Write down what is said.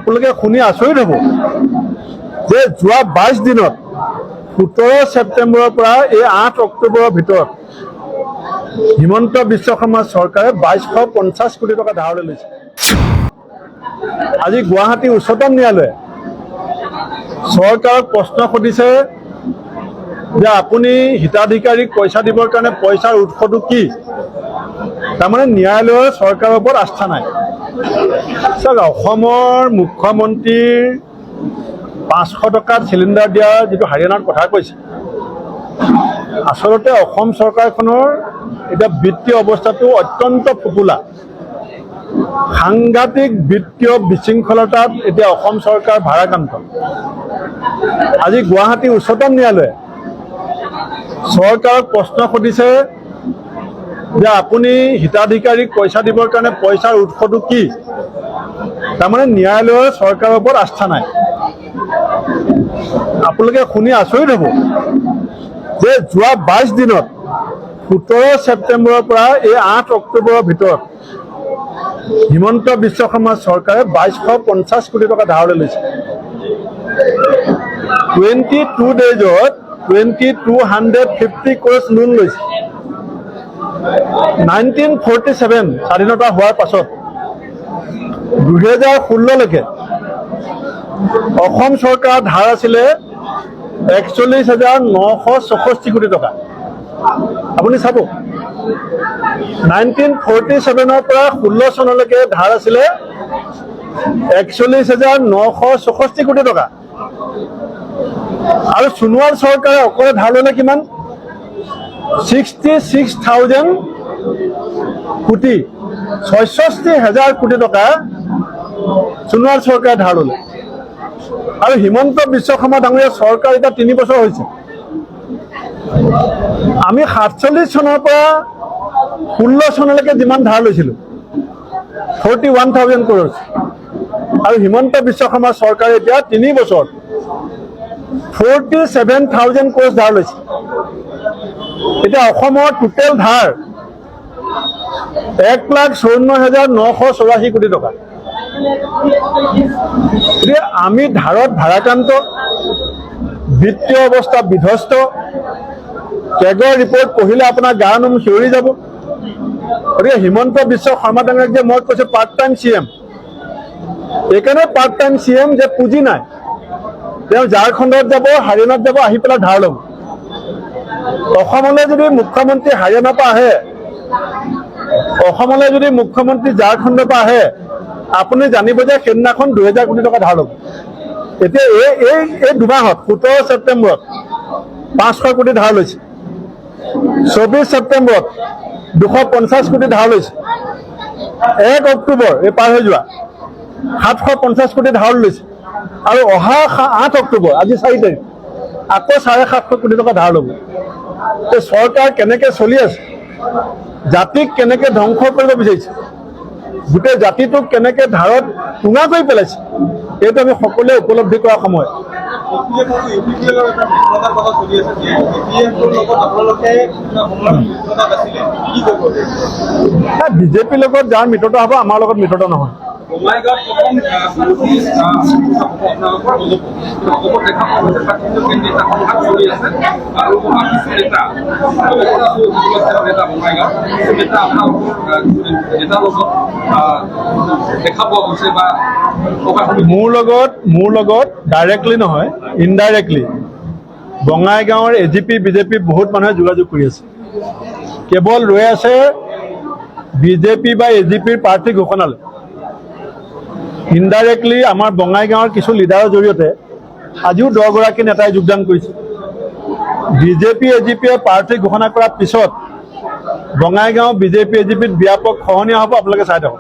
আপোনালোকে শুনি আচৰিত হ'ব যে যোৱা 22 দিনত 17 ছেপ্টেম্বৰৰ পৰা এই 8 অক্টোবৰৰ ভিতৰত হিমন্ত বিশ্ব শৰ্মা চৰকাৰে 2250 কোটি টকা ধাৰলৈ লৈছে। আজি গুৱাহাটী উচ্চতম ন্যায়ালয়ে চৰকাৰক প্ৰশ্ন সুধিছে যে আপুনি হিতাধিকাৰীক পইচা দিবৰ কাৰণে পইচাৰ উৎসটো কি? তাৰমানে ন্যায়ালয়ৰ চৰকাৰৰ ওপৰত আস্থা নাই। চাওক, অসমৰ মুখ্যমন্ত্ৰীৰ 500 টকাত চিলিণ্ডাৰ দিয়াৰ যিটো হাৰিয়ানাৰ কথা কৈছে, আচলতে অসম চৰকাৰখনৰ এতিয়া বিত্তীয় অৱস্থাটো অত্যন্ত ফুপুলা। সাংঘাতিক বিত্তীয় বিশৃংখলতাত এতিয়া অসম চৰকাৰ ভাৰাক্ৰান্ত। আজি গুৱাহাটী উচ্চতম ন্যায়ালয়ে চৰকাৰক প্ৰশ্ন সুধিছে যে আপুনি হিতাধিকাৰীক পইচা দিবৰ কাৰণে পইচাৰ উৎসটো কি? তাৰমানে ন্যায়ালয়ৰ চৰকাৰৰ ওপৰত আস্থা নাই। আপোনালোকে শুনি আচৰিত হ'ব যে যোৱা 22 দিনত 17 ছেপ্টেম্বৰৰ পৰা এই 8 অক্টোবৰৰ ভিতৰত হিমন্ত বিশ্ব শৰ্মা চৰকাৰে 2250 কোটি টকা ধাৰলৈ লৈছে। 22 ডেইজত 2250 crores লোন লৈছে। 1947 স্বাধীনতা হোৱাৰ পাছত 2016লৈকে অসম চৰকাৰৰ ধাৰ আছিলে 41,964 কোটি টকা। আপুনি চাব, 1947ৰ পৰা 16 চনলৈকে ধাৰ আছিলে 41,964 কোটি টকা। আৰু সোণোৱাল চৰকাৰে অকলে ধাৰ ল'লে কিমান? 66,000 কোটি, 66,000 কোটি টকা সোণোৱাল চৰকাৰে ধাৰ ল'লে। আৰু হিমন্ত বিশ্ব শৰ্মা ডাঙৰীয়া চৰকাৰ এতিয়া 3 বছৰ হৈছে। আমি 47 চনৰ পৰা 16 চনলৈকে যিমান ধাৰ লৈছিলোঁ 41,000 crores, আৰু হিমন্ত বিশ্ব শৰ্মা চৰকাৰে এতিয়া 3 বছৰ 47,000 crores ধাৰ লৈছে। এতিয়া অসমৰ টোটেল ধাৰ 1,54,984 কোটি টকা। এতিয়া আমি ধাৰত ভাৰাক্ৰান্ত, বিত্তীয় অৱস্থা বিধ্বস্ত। কেগৰ ৰিপৰ্ট পঢ়িলে আপোনাৰ গা নোম শিয়ৰি যাব। গতিকে হিমন্ত বিশ্ব শৰ্মা ডাঙৰীয়াক যে মই কৈছোঁ পাৰ্ট টাইম CM, এইকাৰণে পাৰ্ট টাইম CM যে পুঁজি নাই। তেওঁ ঝাৰখণ্ডত যাব, হাৰিয়ানাত যাব, আহি পেলাই ধাৰ ল'ব। অসমলৈ যদি মুখ্যমন্ত্ৰী হাৰিয়ানাৰ পৰা আহে, অসমলৈ যদি মুখ্যমন্ত্ৰী ঝাৰখণ্ডৰ পৰা আহে, আপুনি জানিব যে সেইদিনাখন 2000 কোটি টকা ধাৰ ল'ব। এতিয়া এই দুমাহত 17 ছেপ্টেম্বৰত 500 কোটি ধাৰ লৈছে, 24 ছেপ্টেম্বৰত 250 কোটি ধাৰ লৈছে, 1 অক্টোবৰ এই পাৰ হৈ যোৱা 750 কোটি ধাৰ লৈছে, আৰু অহা 8 অক্টোবৰ আজি 4 তাৰিখ আকৌ 750 কোটি টকা ধাৰ ল'ব। চৰকাৰ কেনেকৈ চলি আছে, জাতিক কেনেকৈ ধ্বংস কৰিব বিচাৰিছে, গোটেই জাতিটোক কেনেকৈ ধাৰত টুঙা কৰি পেলাইছে, এইটো আমি সকলোৱে উপলব্ধি কৰা সময়। বিজেপিৰ লগত যাৰ মিত্ৰতা হ'ব, আমাৰ লগত মিত্ৰতা নহয়। মোৰ লগত ডাইৰেক্টলি নহয়, ইনডাইৰেক্টলি বঙাইগাঁৱৰ AGP বিজেপি বহুত মানুহে যোগাযোগ কৰি আছে। কেৱল ৰৈ আছে বিজেপি বা AGPৰ প্ৰাৰ্থী ঘোষণালৈ। ইনডাইৰেক্টলি আমাৰ বঙাইগাঁৱৰ কিছু লিডাৰৰ জৰিয়তে আজিও 10 গৰাকী নেতাই যোগদান কৰিছে। বিজেপি AGPয়ে প্ৰাৰ্থী ঘোষণা কৰাৰ পিছত বঙাইগাঁও বিজেপি AGPত ব্যাপক খহনীয়া হ'ব, আপোনালোকে চাই থাকক।